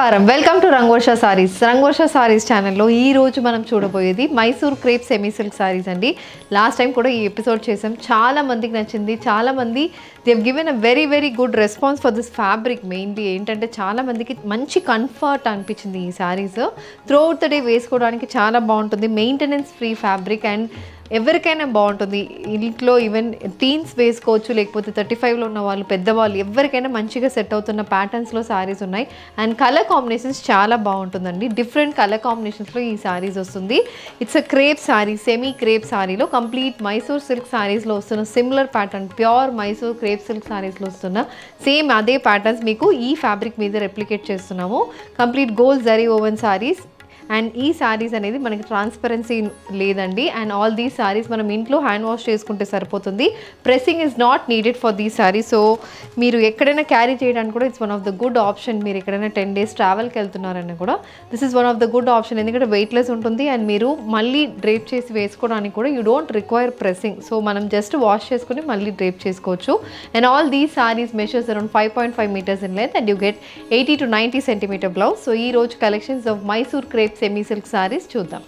నమస్కారం welcome to Rangavarsha sarees Rangavarsha sarees ఛానల్లో ఈ రోజు మనం చూడబోయేది Mysore crepe semi silk sarees అండి. లాస్ట్ టైం కూడా ఈ ఎపిసోడ్ చేసాం, చాలా మందికి నచ్చింది. చాలా మంది they have given a very good response for this fabric. Mainly ఏంటంటే చాలా మందికి మంచి కంఫర్ట్ అనిపించింది ఈ saris. Through out the day వేసుకోవడానికి చాలా బాగుంటుంది, మెయింటెనెన్స్ ఫ్రీ ఫ్యాబ్రిక్ అండ్ ఎవరికైనా బాగుంటుంది. ఇంట్లో ఈవెన్ టీన్స్ వేసుకోవచ్చు, లేకపోతే 35లో ఉన్న వాళ్ళు, పెద్దవాళ్ళు ఎవరికైనా మంచిగా సెట్ అవుతున్న ప్యాటర్న్స్లో శారీస్ ఉన్నాయి. అండ్ కలర్ కాంబినేషన్స్ చాలా బాగుంటుందండి. డిఫరెంట్ కలర్ కాంబినేషన్స్లో ఈ శారీస్ వస్తుంది. It's a crepe sari, semi crepe శారీలో కంప్లీట్ మైసూర్ సిల్క్ శారీస్లో వస్తున్న similar pattern, pure Mysore crepe silk శారీస్లో వస్తున్న సేమ్ అదే ప్యాటర్న్స్ మీకు ఈ ఫ్యాబ్రిక్ మీద రెప్లికేట్ చేస్తున్నాము. Complete gold zari woven saris. And ఈ శారీస్ అనేది మనకి ట్రాన్స్పరెన్సీ లేదండి. అండ్ ఆల్ దీస్ శారీస్ మనం ఇంట్లో హ్యాండ్ వాష్ చేసుకుంటే సరిపోతుంది. Pressing is not needed for these saris. So మీరు ఎక్కడైనా క్యారీ చేయడానికి కూడా it's one of the good option. మీరు ఎక్కడైనా 10 days ట్రావెల్కి వెళ్తున్నారని కూడా this is one of the good option. ఎందుకంటే వెయిట్లెస్ ఉంటుంది అండ్ మీరు మళ్ళీ డ్రేప్ చేసి వేసుకోవడానికి కూడా you don't require pressing. So మనం జస్ట్ వాష్ చేసుకుని మళ్ళీ డ్రేప్ చేసుకోవచ్చు. And all these saris measures around 5.5 meters in length and you get 80 to 90 centimeter blouse. So ఈ రోజు collections of Mysore crepe semi silk sarees చూద్దాం.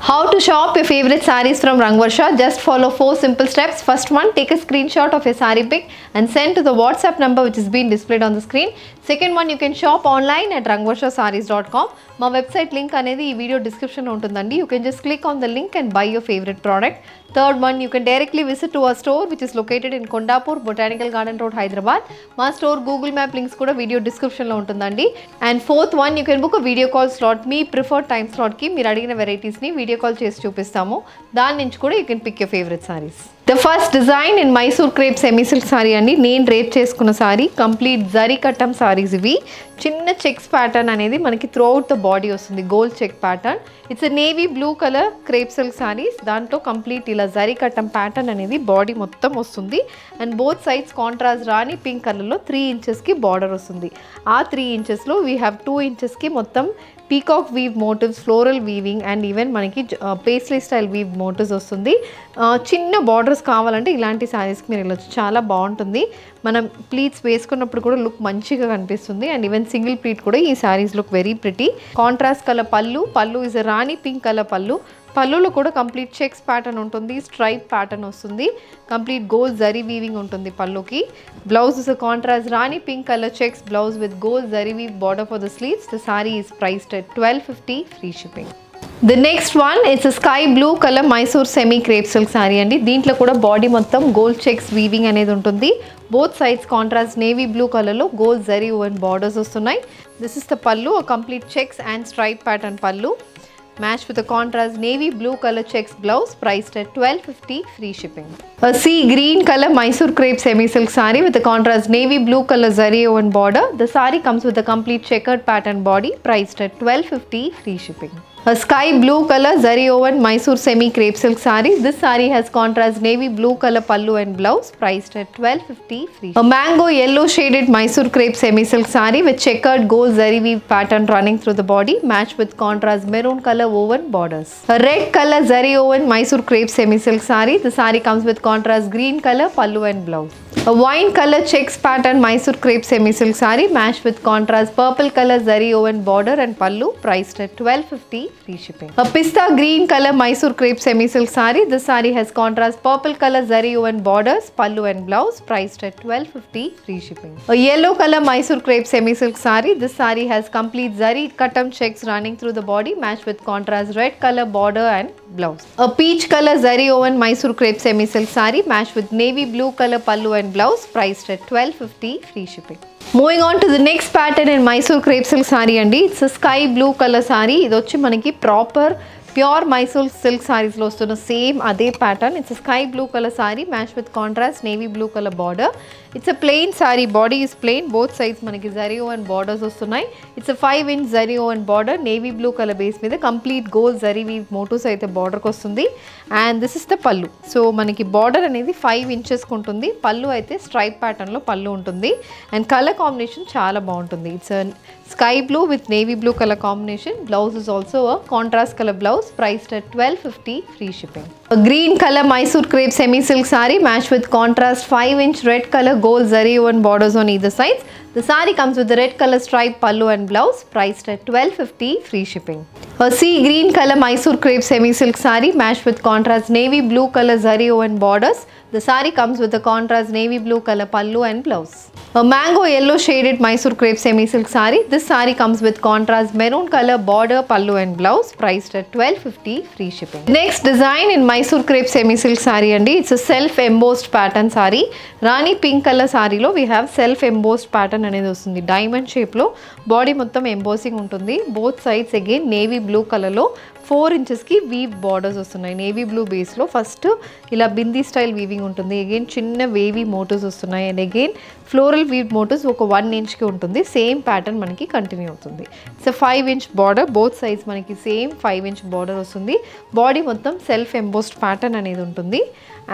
How to shop your favorite sarees from Rangvarsha? Just follow 4 simple steps. First one, take a screenshot of your saree pic and send to the WhatsApp number which is being displayed on the screen. Second one, you can shop online at rangvarshasarees.com. My website link anedi ee video description lo untundandi. You can just click on the link and buy your favorite product. Third one, you can directly visit to our store which is located in Kondapur, Botanical Garden Road, Hyderabad. My store Google Map links kuda video description lo untundandi. And fourth one, you can book a video call slot. Me preferred time slot ki meer adigina varieties ni video call చేసి చూపిస్తాము. దాని నుంచి కూడా you can pick your favourite saris. The first design in Mysore crepe semi silk sari అండి. నేను drape చేసుకున్న sorry complete zari కట్టం సారీస్. ఇవి చిన్న చెక్స్ ప్యాటర్న్ అనేది మనకి త్రూ అవుట్ ద బాడీ వస్తుంది, gold check pattern. It's navy blue colour crepe silk saris. దాంట్లో కంప్లీట్ ఇలా జరీ కట్టం ప్యాటర్న్ అనేది బాడీ మొత్తం వస్తుంది. And both sides contrast rani pink కలర్లో 3 inchesకి బార్డర్ వస్తుంది. ఆ 3 inchesలో వీ హ్యావ్ 2 inchesకి మొత్తం peacock weave motifs, floral weaving and even మనకి పేస్లీ స్టైల్ వీవ్ మోటివ్స్ వస్తుంది. చిన్న బార్డర్స్ కావాలంటే ఇలాంటి శారీస్కి మీరు వెళ్ళొచ్చు, చాలా బాగుంటుంది. మనం ప్లీట్స్ వేసుకున్నప్పుడు కూడా లుక్ మంచిగా కనిపిస్తుంది. అండ్ ఈవెన్ సింగిల్ ప్లీట్ కూడా ఈ saris look very pretty. Contrast colour pallu is rani pink colour pallu. పళ్ళులో కూడా కంప్లీట్ చెక్స్ ప్యాటర్న్ ఉంటుంది, స్ట్రైప్ ప్యాటర్న్ వస్తుంది, కంప్లీట్ గోల్డ్ జరీ వీవింగ్ ఉంటుంది పళ్ళుకి. Blouse is contrast rani pink colour checks blouse with gold zari weave border for the sleeves. The sari is priced at $1250 free shipping. The next one it's sky blue colour Mysore semi crepe silk sari అండి. దీంట్లో కూడా body మొత్తం gold checks weaving అనేది ఉంటుంది. Both sides contrast navy blue కలర్లో gold zari woven borders వస్తున్నాయి. This is the పళ్ళు, complete checks and stripe pattern పళ్ళు. Matched with a contrast navy blue color checks blouse, priced at $1250 free shipping. A sea green color Mysore crepe semi silk saree with a contrast navy blue color zari woven border. The saree comes with a complete checkered pattern body, priced at $1250 free shipping. A sky blue color zari woven Mysore semi crepe silk saree. This saree has contrast navy blue color pallu and blouse, priced at $1250 free. A mango yellow shaded Mysore crepe semi silk saree with checkered gold zari weave pattern running through the body, matched with contrast maroon color woven borders. A red color zari woven Mysore crepe semi silk saree. The saree comes with contrast green color pallu and blouse. A wine color checks pattern Mysore crepe semi silk saree matched with contrast purple color zari woven border and pallu, priced at $1250 free shipping. A pista green color Mysore crepe semi silk saree. This saree has contrast purple color zari woven borders, pallu and blouse, priced at $1250 free shipping. A yellow color Mysore crepe semi silk saree. This saree has complete zari cuttam checks running through the body matched with contrast red color border and blouse. A peach color zari woven Mysore crepe semi silk saree matched with navy blue color pallu and blouse, priced at $1250 free shipping. Moving on to the next pattern in Mysore crepe silk saree andi. It's a sky blue color saree. Idu vachi manaki proper pure Mysore silk సారీస్లో వస్తున్న same అదే pattern. It's sky blue colour saree match with contrast navy blue colour border. It's a plain saree, body is plain, both sides మనకి zari woven borders వస్తున్నాయి. It's 5 inch zari woven border, navy blue colour base మీద complete gold zari weave motifs అయితే బార్డర్కి వస్తుంది. And this is the pallu. So మనకి border అనేది 5 inchesకి ఉంటుంది. పళ్ళు అయితే స్ట్రైప్ ప్యాటర్న్లో పళ్ళు ఉంటుంది. అండ్ కలర్ కాంబినేషన్ చాలా బాగుంటుంది. It's sky blue with navy blue color combination. Blouse is also a contrast color blouse, priced at $1250 free shipping. A green color Mysore crepe semi silk saree matched with contrast 5 inch red color gold zari woven borders on either sides. The saree comes with the red color stripe pallu and blouse, priced at $12.50, free shipping. A sea green color Mysore crepe semi-silk saree matched with contrast navy blue color zari woven borders. The saree comes with a contrast navy blue color pallu and blouse. A mango yellow shaded Mysore crepe semi-silk saree. This saree comes with contrast maroon color border pallu and blouse, priced at $12.50, free shipping. Next design in Mysore crepe semi-silk saree andi. It's a self-embossed pattern saree. Rani pink color saree lo we have self-embossed pattern anedi vastundi. Diamond shape lo body mottam embossing untundi. Both sides again navy blue color lo 4 inches ki weave borders వస్తున్నాయి. Navy blue base లో first ఇలా bindi style weaving ఉంటుంది. Again చిన్న wavy motifs వస్తున్నాయి. And again floral weave motifs ఒక 1 inch కి ఉంటుంది. Same pattern మనకి కంటిన్యూ అవుతుంది. It's 5 inch border, both sides మనకి సేమ్ 5 inch బార్డర్ వస్తుంది. బాడీ మొత్తం సెల్ఫ్ ఎంబోస్డ్ ప్యాటర్న్ అనేది ఉంటుంది.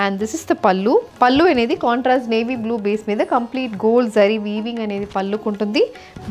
And this is the pallu. Pallu అనేది కాంట్రాస్ట్ నేవీ బ్లూ బేస్ మీద కంప్లీట్ గోల్డ్ జరీ వీవింగ్ అనేది పల్లుకు ఉంటుంది.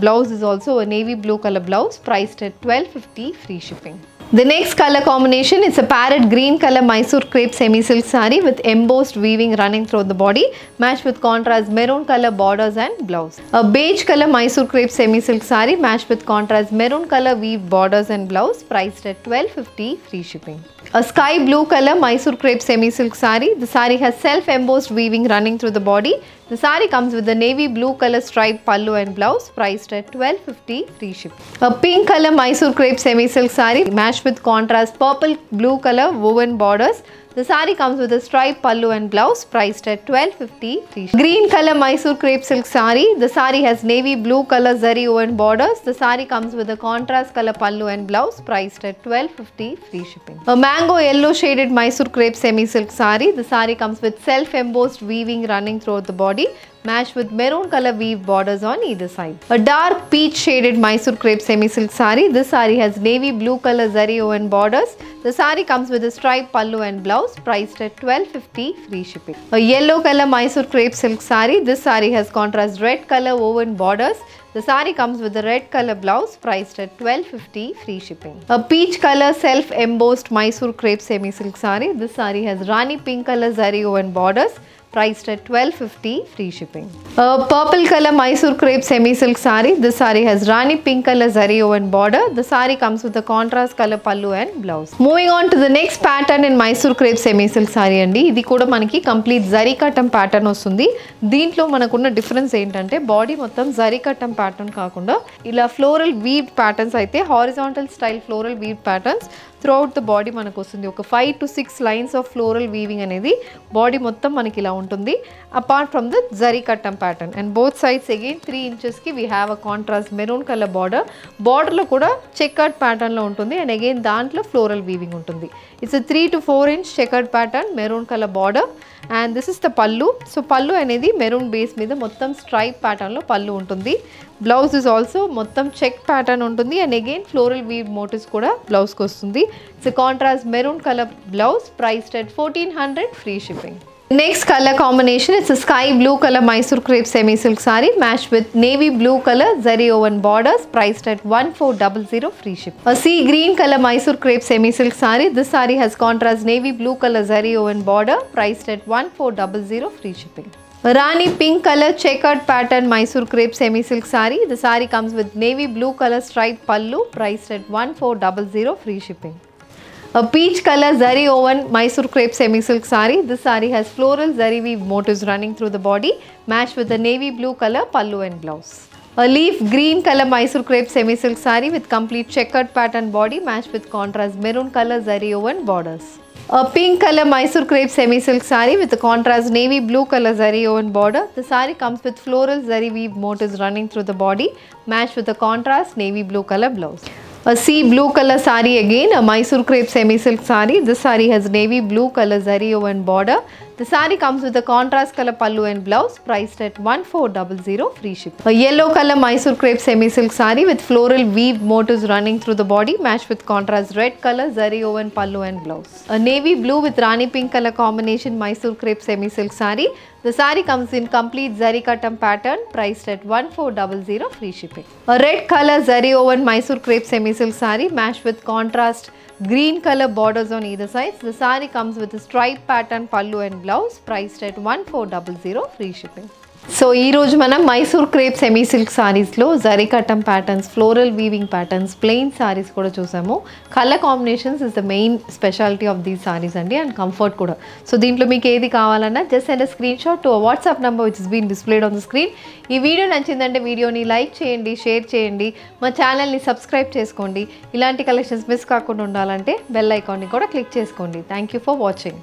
Blouse is also navy blue colour blouse, priced at $12.50, free shipping. The next color combination is a parrot green color Mysore crepe semi-silk saree with embossed weaving running through the body, matched with contrast maroon color borders and blouse. A beige color Mysore crepe semi-silk saree matched with contrast maroon color weave borders and blouse, priced at $12.50, free shipping. A sky blue color Mysore crepe semi-silk saree. The saree has self-embossed weaving running through the body. The saree comes with the navy blue color striped pallu and blouse, priced at $12.50, free shipping. A pink color Mysore crepe semi-silk saree matched with contrast purple blue color woven borders. The saree comes with a striped pallu and blouse, priced at $12.50, free shipping. Green color Mysore crepe silk saree. The saree has navy blue color zari woven borders. The saree comes with a contrast color pallu and blouse, priced at $12.50, free shipping. A mango yellow shaded Mysore crepe semi-silk saree. The saree comes with self-embossed weaving running throughout the body, matched with maroon color weave borders on either side. A dark peach shaded Mysore crepe semi-silk saree. This saree has navy blue color zari woven borders. The saree comes with a striped pallu and blouse, priced at $12.50, free shipping. A yellow color Mysore crepe silk saree. This saree has contrast red color woven borders. The saree comes with a red color blouse, priced at $12.50, free shipping. A peach color self-embossed Mysore crepe semi-silk saree. This saree has rani pink color zari woven borders, priced at $12.50, free shipping. A purple color Mysore crepe semi-silk saree. This saree has rani pink color zari woven border. The saree comes with a contrast color pallu and blouse. Moving on to the next pattern in Mysore crepe semi-silk saree andi. ఇది కూడా మనకి complete zari కట్టం pattern వస్తుంది. దీంట్లో మనకున్న difference ఏంటంటే body మొత్తం జరీ కట్టం ప్యాటర్న్ కాకుండా ఇలా ఫ్లోరల్ వీవ్ ప్యాటర్న్స్ అయితే horizontal style floral weave patterns throughout the body మనకు వస్తుంది. ఒక 5 to 6 lines of floral weaving అనేది బాడీ మొత్తం మనకి ఇలా ఉంటుంది. అపార్ట్ ఫ్రమ్ ద జరీ కట్టం pattern and both sides again 3 inches కి we have a contrast maroon colour border. బార్డర్లో కూడా చెక్కర్డ్ ప్యాటర్న్లో ఉంటుంది అండ్ అగైన్ దాంట్లో ఫ్లోరల్ వీవింగ్ ఉంటుంది. It's 3 to 4 inch checkered pattern, maroon colour border. And this is the పల్లు. So పల్లు అనేది మెరూన్ బేస్ మీద మొత్తం స్ట్రైప్ ప్యాటర్న్లో పల్లు ఉంటుంది. బ్లౌజ్ ఇస్ ఆల్సో మొత్తం చెక్ ప్యాటర్న్ ఉంటుంది and again floral weave motifs కూడా బ్లౌజ్కి వస్తుంది. It's contrast maroon colour blouse, priced at $1400, free shipping. Next color combination, it's a sky blue color Mysore crepe semi-silk saree matched with navy blue color zari woven borders, priced at $1400, free shipping. A sea green color Mysore crepe semi-silk saree. This saree has contrast navy blue color zari woven border, priced at $1400, free shipping. Rani pink color checkered pattern Mysore crepe semi-silk saree. The saree comes with navy blue color striped pallu, priced at $1400, free shipping. A peach color zari woven Mysore crepe semi-silk saree. This saree has floral zari weave motifs running through the body, matched with the navy blue color pallu and blouse. A leaf green color Mysore crepe semi-silk saree with complete checkered pattern body, matched with contrast maroon color zari woven borders. A pink color Mysore crepe semi-silk saree with a contrast navy blue color zari woven border. The saree comes with floral zari weave motifs running through the body, matched with a contrast navy blue color blouse. A sea blue color saree again, a Mysore crepe semi-silk saree. This saree has navy blue color zari woven border. The saree comes with a contrast color pallu and blouse, priced at $1400, free shipping. A yellow color Mysore crepe semi-silk saree with floral weave motifs running through the body, matched with contrast red color zari woven pallu and blouse. A navy blue with rani pink color combination Mysore crepe semi-silk saree. The saree comes in complete zari cuttam pattern, priced at $1400, free shipping. A red color zari woven Mysore crepe semi-silk saree matched with contrast green color borders on either side. The saree comes with a stripe pattern pallu and blouse, priced at $1400, free shipping. So ఈ రోజు మనం Mysore crepe semi silk సారీస్లో జరీ కట్టం patterns, floral weaving patterns, plain sarees కూడా చూసాము. Colour combinations is the main speciality of these sarees అండి, and comfort కూడా. So దీంట్లో మీకు ఏది కావాలన్నా just send screen shot to WhatsApp number which is been displayed on the screen. ఈ వీడియో నచ్చిందంటే వీడియోని లైక్ చేయండి, షేర్ చేయండి, మా ఛానల్ని సబ్స్క్రైబ్ చేసుకోండి. ఇలాంటి కలెక్షన్స్ మిస్ కాకుండా ఉండాలంటే బెల్ ఐకాన్ని కూడా క్లిక్ చేసుకోండి. Thank you for watching.